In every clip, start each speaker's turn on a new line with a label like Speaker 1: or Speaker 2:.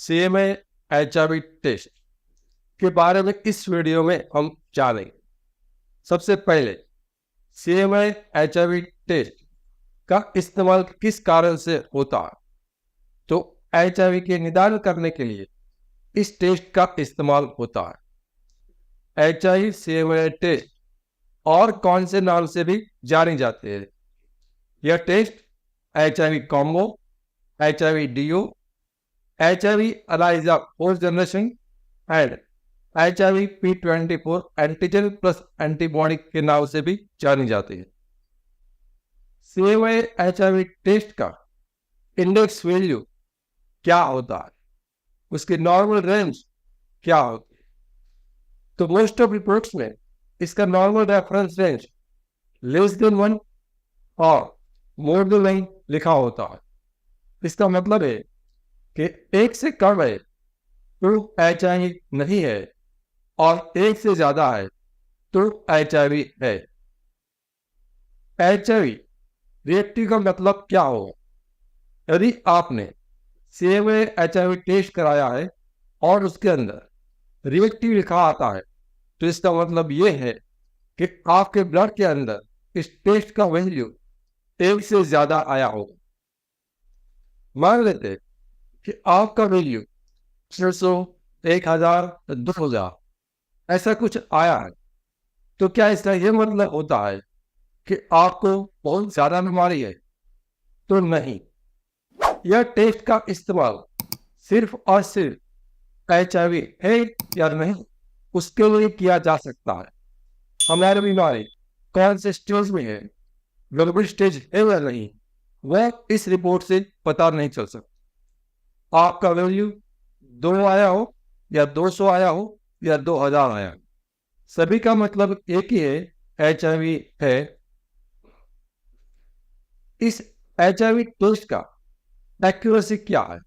Speaker 1: CMA HIV test के बारे में इस वीडियो में हम जानेंगे। सबसे पहले CMA HIV टेस्ट का इस्तेमाल किस कारण से होता है। तो HIV के निदान करने के लिए इस टेस्ट का इस्तेमाल होता है। HIV CMA टेस्ट और कौन से नाम से भी जाने जाते हैं। यह test HIV combo, HIV DO, HIV ELISA fourth generation and HIV P24 antigen plus antibody के नाम से भी जानी जाती है। CMA HIV टेस्ट का इंडेक्स वैल्यू क्या होता है, उसकी नॉर्मल रेंज क्या होती है। तो मोस्ट ऑफ रिपोर्ट्स में इसका normal reference range less than 1 और मोर देन 9 लिखा होता है। इसका मतलब है कि 1 से कम है तो HIV नहीं है और 1 से ज्यादा है तो HIV है। HIV रिएक्टिव का मतलब क्या होगा। यदि आपने CMA HIV टेस्ट कराया है और उसके अंदर रिएक्टिव लिखा आता है तो इसका मतलब यह है कि आपके ब्लड के अंदर इस टेस्ट का वैल्यू 1 से ज्यादा आया होगा। मान लेते हैं कि आपका वैल्यू 600, 1000, 2000 ऐसा कुछ आया है, तो क्या इसका यह मतलब होता है कि आपको बहुत ज्यादा बीमारी है। तो नहीं, यह टेस्ट का इस्तेमाल सिर्फ और सिर्फ HIV है या नहीं उसके लिए किया जा सकता है। हमारी बीमारी कौन से स्टेज में है, गंभीर स्टेज है या नहीं, वह इस रिपोर्ट से पता नहीं चल सकता। आपका वैल्यू 2 आया हो या 200 आया हो या 2000 आया, सभी का मतलब एक ही है, HIV है। इस HIV टेस्ट का एक्यूरेसी क्या है।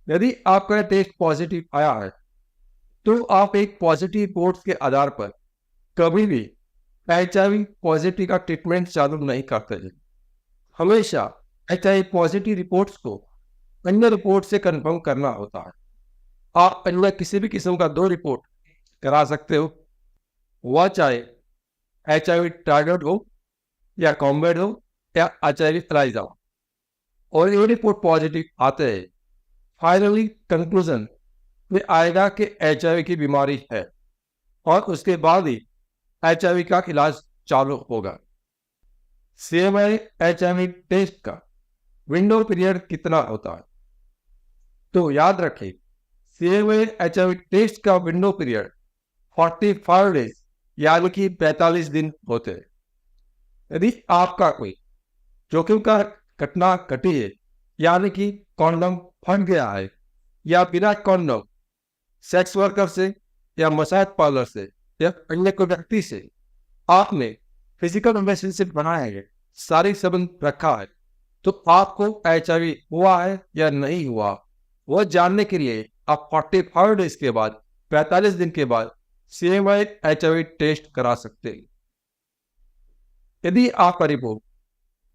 Speaker 1: यदि आपका टेस्ट पॉजिटिव आया है तो आप एक पॉजिटिव रिपोर्ट के आधार पर कभी भी HIV पॉजिटिव का ट्रीटमेंट चालू नहीं करते हैं। हमेशा HIV पॉजिटिव रिपोर्ट्स को अन्य रिपोर्ट से कंफर्म करना होता है। आप अन्य किसी भी किस्म का 2 रिपोर्ट करा सकते हो, वह चाहे HIV टारगेट हो या कॉम्बैट हो या HIV ELISA हो, और ये रिपोर्ट पॉजिटिव आते हैं, फाइनली कंक्लूजन में आएगा कि HIV की बीमारी है और उसके बाद ही HIV का इलाज चालू होगा। CMA HIV टेस्ट का विंडो पीरियड कितना होता है। तो याद रखें, CMA HIV टेस्ट का विंडो पीरियड 45 डेज यानी कि 45 दिन होते हैं। यदि आपका कोई जोखिम का घटना घटी है, यानी कि कॉन्डम फट गया है या बिना कॉन्डम सेक्स वर्कर से या मसाज पार्लर से या अन्य कोई व्यक्ति से आपने फिजिकल रिलेशनशिप बनाया है, शारीरिक संबंध रखा है, तो आपको HIV हुआ है या नहीं हुआ वह जानने के लिए आप 45 डेज के बाद 45 दिन के बाद CMA HIV टेस्ट करा सकते हैं। यदि आपका रिपोर्ट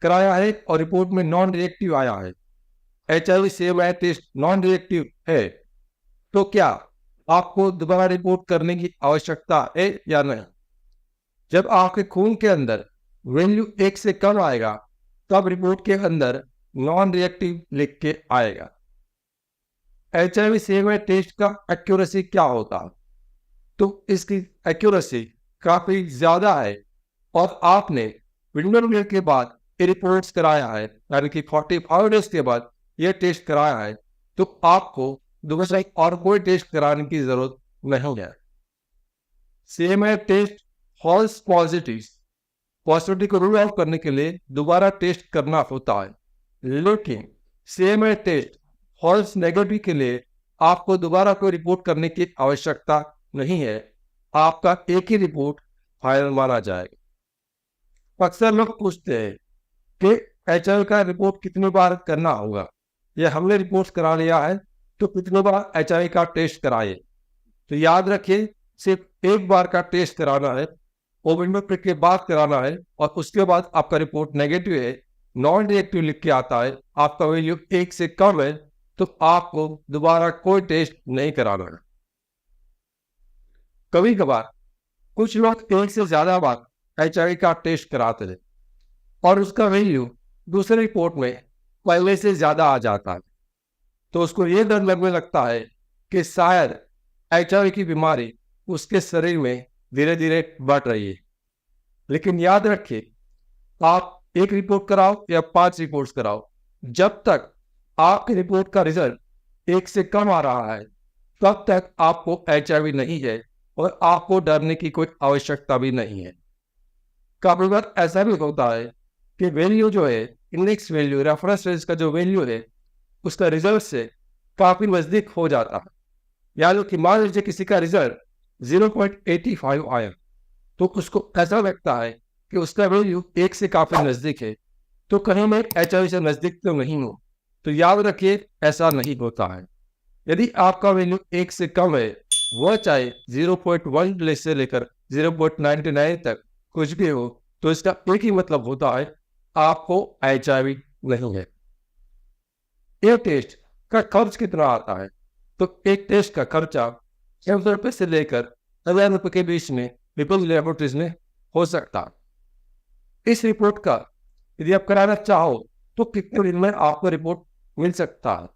Speaker 1: कराया है और रिपोर्ट में नॉन रिएक्टिव आया है, HIV CMA test non reactive है, तो क्या आपको दोबारा रिपोर्ट करने की आवश्यकता है या नहीं। जब आपके खून के अंदर वैल्यू 1 से कम आएगा तब रिपोर्ट के अंदर नॉन रिएक्टिव लिख के आएगा। HIV CMA टेस्ट का एक्यूरेसी क्या होता है। तो इसकी एक्यूरेसी काफी ज्यादा है और आपने विंडो पीरियड के बाद ये रिपोर्ट्स कराया है, यानी कि 45 डेज के बाद ये टेस्ट कराया है, तो आपको दूसरा और कोई टेस्ट कराने की जरूरत नहीं है। CMA टेस्ट फॉल्स पॉजिटिव को रूल आउट करने के लिए दोबारा टेस्ट करना होता है, लेकिन CMA टेस्ट फॉल्स नेगेटिव के लिए आपको दोबारा कोई रिपोर्ट करने की आवश्यकता नहीं है। आपका एक ही रिपोर्ट फाइनल माना जाएगा। अक्सर लोग पूछते हैं कि HIV का रिपोर्ट कितनी बार करना होगा, या हमने रिपोर्ट करा लिया है तो कितनी बार HIV का टेस्ट कराए। तो याद रखिए, सिर्फ एक बार का टेस्ट कराना है, विंडो पीरियड के बाद कराना है, और उसके बाद आपका रिपोर्ट नेगेटिव है, नॉन रिएक्टिव लिख के आता है, आपका वैल्यू 1 से कम है, तो आपको दोबारा कोई टेस्ट नहीं कराना है। कभी कभार कुछ लोग एक से ज्यादा बार HIV का टेस्ट कराते हैं और उसका वैल्यू दूसरे रिपोर्ट में पहले से ज्यादा आ जाता है, तो उसको ये डर लगने लगता है कि शायद HIV की बीमारी उसके शरीर में धीरे धीरे बढ़ रही है। लेकिन याद रखिए, आप एक रिपोर्ट कराओ या 5 रिपोर्ट्स कराओ, जब तक आपकी रिपोर्ट का रिजल्ट 1 से कम आ रहा है तब तक आपको HIV नहीं है और आपको डरने की कोई आवश्यकता भी नहीं है। कभी बार ऐसा भी होता है कि वैल्यू जो है, इंडेक्स वैल्यू, रेफरेंस रेंज का जो वैल्यू है, उसका रिजल्ट से काफी नजदीक हो जाता है। यानी कि मान लीजिए किसी का रिजल्ट 0.85 आया, तो उसको ऐसा लगता है कि उसका वैल्यू 1 से काफी नजदीक है, तो कहीं मैं HIV से नजदीक तो नहीं हूं। तो याद रखिए, ऐसा नहीं होता है। यदि आपका वैल्यू 1 से कम है, वह चाहे 0.1 से लेकर 0.99 तक कुछ भी हो, तो इसका एक ही मतलब होता है, आपको HIV नहीं है। यह टेस्ट का खर्च कितना आता है? तो एक टेस्ट का खर्चा 600 रुपये से लेकर 1000 रुपये के बीच में पीपल्स लैबोरेटरीज में हो सकता है। इस रिपोर्ट का यदि आप कराना चाहो तो कितने दिन में आपको रिपोर्ट मिल सकता है?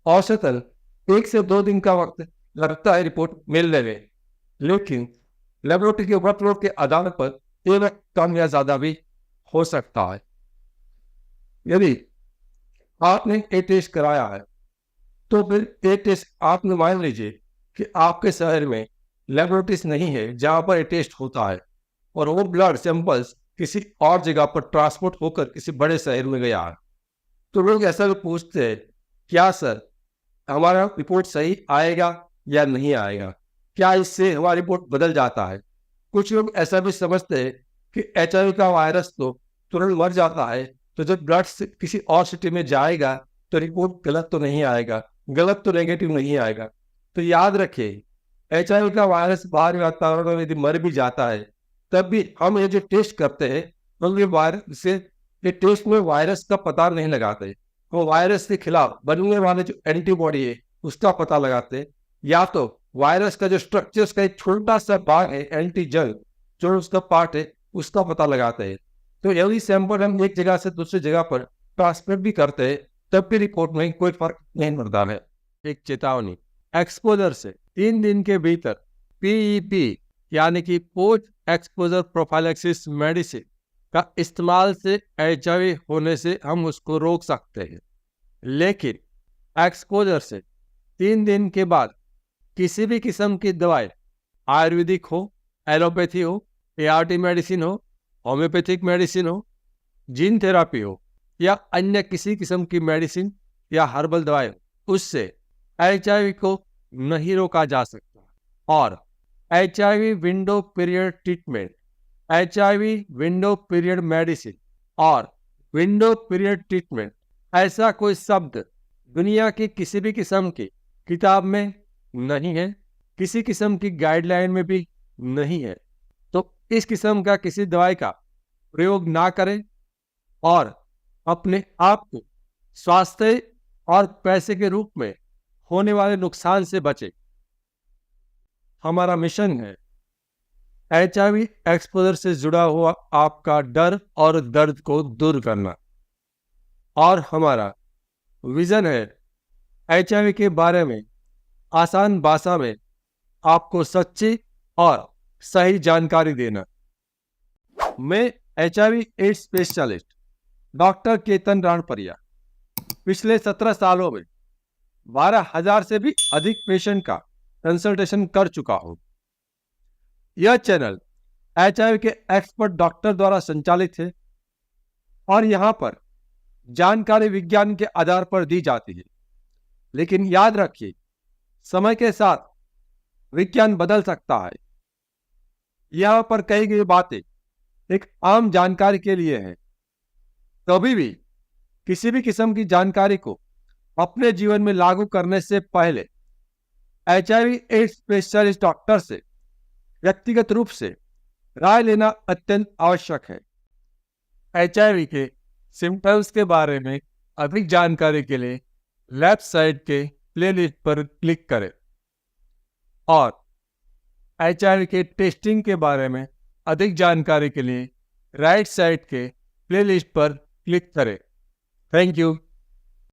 Speaker 1: औसतन 1 से 2 दिन का वक्त लगता है रिपोर्ट मिलने में, लेकिन लेबोरेटरी के वर्कलोड के आधार पर ये वक्त कम या ज्यादा भी हो सकता है। यदि आपने ए टेस्ट कराया है, तो फिर ए टेस्ट आपने मान लीजिए कि आपके शहर में लेबोरेटरीज नहीं है जहां पर ए टेस्ट होता है, और वो ब्लड सैंपल्स किसी और जगह पर ट्रांसपोर्ट होकर किसी बड़े शहर में गया है, तो लोग ऐसा भी पूछते हैं, क्या सर हमारा रिपोर्ट सही आएगा या नहीं आएगा? क्या इससे हमारा रिपोर्ट बदल जाता है? कुछ लोग ऐसा भी समझते हैं कि HIV का वायरस तो तुरंत मर जाता है, तो जब ब्लड से किसी और सिटी में जाएगा तो रिपोर्ट गलत तो नहीं आएगा, गलत तो नेगेटिव नहीं आएगा। तो याद रखिए, HIV का वायरस बाहरी वातावरण में यदि मर भी जाता है, तब भी हम ये जो टेस्ट करते हैं, तो ये वायरस से ये टेस्ट में वायरस का पता नहीं लगाते, वो वायरस के खिलाफ बनने वाले जो एंटीबॉडी है उसका पता लगाते हैं, या तो वायरस का जो स्ट्रक्चर, उसका एक छोटा सा पार्ट है एंटीजन, जो उसका पार्ट है उसका पता लगाते हैं। तो यदि सैंपल हम एक जगह से दूसरी जगह पर ट्रांसमिट भी करते हैं, तब भी रिपोर्ट में कोई फर्क नहीं पड़ता है। एक चेतावनी, एक्सपोजर से 3 दिन के भीतर PEP यानी कि पोस्ट एक्सपोजर प्रोफाइलैक्सिस मेडिसिन का इस्तेमाल से HIV होने से हम उसको रोक सकते हैं। लेकिन एक्सपोजर से 3 दिन के बाद किसी भी किस्म की दवाई, आयुर्वेदिक हो, एलोपैथी हो, ART मेडिसिन हो, होम्योपैथिक मेडिसिन हो, जीन थेरापी हो, या अन्य किसी किस्म की मेडिसिन या हर्बल दवाई, उससे HIV को नहीं रोका जा सकता। और HIV window period treatment, HIV window period medicine और विंडो पीरियड ट्रीटमेंट, ऐसा कोई शब्द दुनिया की किसी भी किस्म की किताब में नहीं है, किसी किस्म की गाइडलाइन में भी नहीं है। तो इस किस्म का किसी दवाई का प्रयोग ना करें और अपने आप को स्वास्थ्य और पैसे के रूप में होने वाले नुकसान से बचें। हमारा मिशन है HIV एक्सपोजर से जुड़ा हुआ आपका डर और दर्द को दूर करना, और हमारा विजन है HIV के बारे में आसान भाषा में आपको सच्ची और सही जानकारी देना। मैं HIV AIDS specialist doctor Ketan Ranpariya पिछले 17 सालों में 12,000 से भी अधिक पेशेंट का कंसल्टेशन कर चुका हूं। यह चैनल HIV के एक्सपर्ट डॉक्टर द्वारा संचालित है और यहां पर जानकारी विज्ञान के आधार पर दी जाती है। लेकिन याद रखिए, समय के साथ विज्ञान बदल सकता है। यहां पर कही गई बातें एक आम जानकारी के लिए है। कभी भी किसी भी किस्म की जानकारी को अपने जीवन में लागू करने से पहले HIV एड्स स्पेशलिस्ट डॉक्टर से व्यक्तिगत रूप से राय लेना अत्यंत आवश्यक है। HIV के सिम्टम्स के बारे में अधिक जानकारी के लिए लेफ्ट साइड के प्लेलिस्ट पर क्लिक करें और एचआर के टेस्टिंग के बारे में अधिक जानकारी के लिए राइट साइड के प्लेलिस्ट पर क्लिक करें। Thank you.